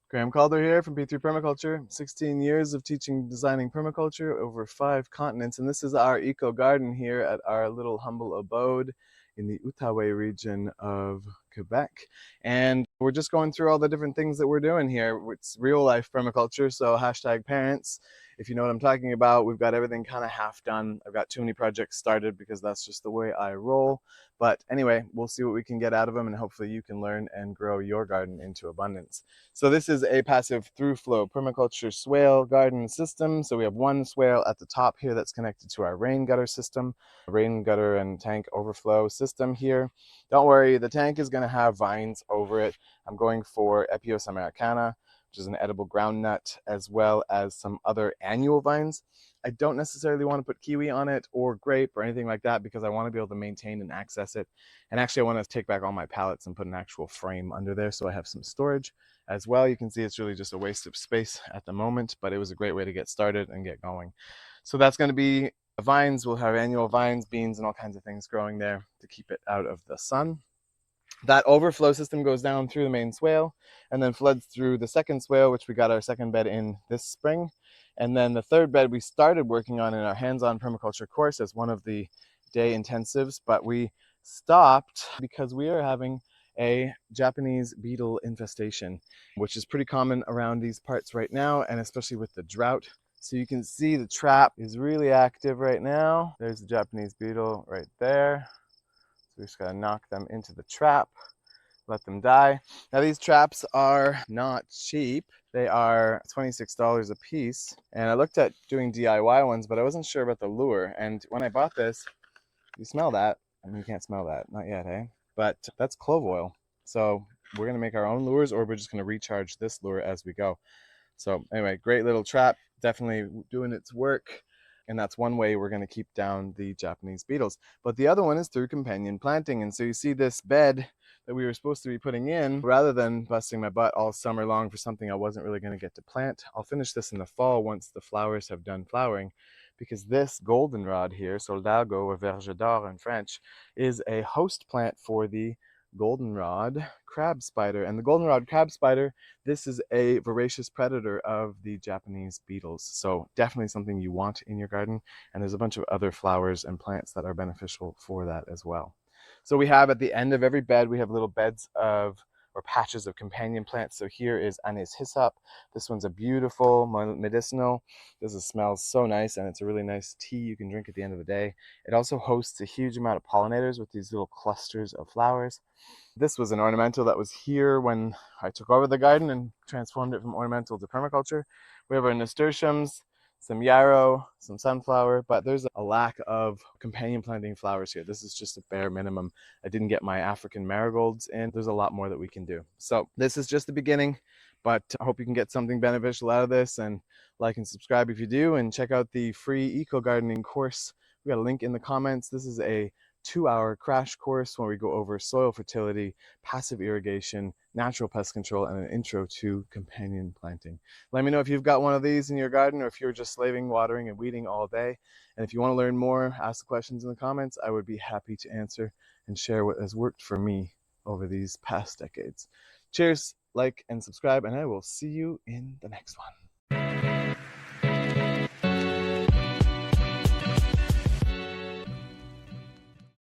Graham Calder here from P3 Permaculture. 16 years of teaching, designing permaculture over 5 continents. And this is our eco garden here at our little humble abode in the Outaouais region of Quebec. And we're just going through all the different things that we're doing here. It's real life permaculture, so hashtag parents. If you know what I'm talking about, we've got everything kind of half done. I've got too many projects started because that's just the way I roll. But anyway, we'll see what we can get out of them, and hopefully you can learn and grow your garden into abundance. So this is a passive through flow permaculture swale garden system. So we have one swale at the top here that's connected to our rain gutter system, rain gutter and tank overflow system here. Don't worry, the tank is going to have vines over it. I'm going for Epios americana, which is an edible groundnut, as well as some other annual vines. I don't necessarily want to put kiwi on it or grape or anything like that because I want to be able to maintain and access it. And actually I want to take back all my pallets and put an actual frame under there so I have some storage as well. You can see it's really just a waste of space at the moment, but it was a great way to get started and get going. So that's going to be vines. We'll have annual vines, beans, and all kinds of things growing there to keep it out of the sun. That overflow system goes down through the main swale and then floods through the second swale, which we got our second bed in this spring. And then the third bed we started working on in our hands-on permaculture course as one of the day intensives, but we stopped because we are having a Japanese beetle infestation, which is pretty common around these parts right now, and especially with the drought. So you can see the trap is really active right now. There's the Japanese beetle right there. So we just gotta knock them into the trap, let them die. Now these traps are not cheap. They are $26 a piece. And I looked at doing DIY ones, but I wasn't sure about the lure. And when I bought this, you smell that. I mean, you can't smell that, not yet, eh? But that's clove-oil. So we're gonna make our own lures, or we're just gonna recharge this lure as we go. So anyway, great little trap, definitely doing its work. And that's one way we're going to keep down the Japanese beetles. But the other one is through companion planting. And so you see this bed that we were supposed to be putting in, rather than busting my butt all summer long for something I wasn't really going to get to plant, I'll finish this in the fall once the flowers have done flowering. Because this goldenrod here, soldago or verge d'or in French, is a host plant for the goldenrod crab spider. And the goldenrod crab spider, this is a voracious predator of the Japanese beetles. So definitely something you want in your garden. And there's a bunch of other flowers and plants that are beneficial for that as well. So we have at the end of every bed, we have little beds of or patches of companion plants. So here is Anise hyssop. This one's a beautiful medicinal. This smells so nice, and it's a really nice tea you can drink at the end of the day. It also hosts a huge amount of pollinators with these little clusters of flowers. This was an ornamental that was here when I took over the garden and transformed it from ornamental to permaculture. We have our nasturtiums, some yarrow, some sunflower, but there's a lack of companion planting flowers here. This is just a bare minimum. I didn't get my African marigolds in. There's a lot more that we can do. So this is just the beginning, but I hope you can get something beneficial out of this, and like and subscribe if you do, and check out the free eco gardening course. We got a link in the comments. This is a 2-hour crash course where we go over soil fertility, passive irrigation, natural pest control, and an intro to companion planting. Let me know if you've got one of these in your garden, or if you're just slaving, watering, and weeding all day. And if you want to learn more, ask the questions in the comments. I would be happy to answer and share what has worked for me over these past decades. Cheers, like, and subscribe, and I will see you in the next one.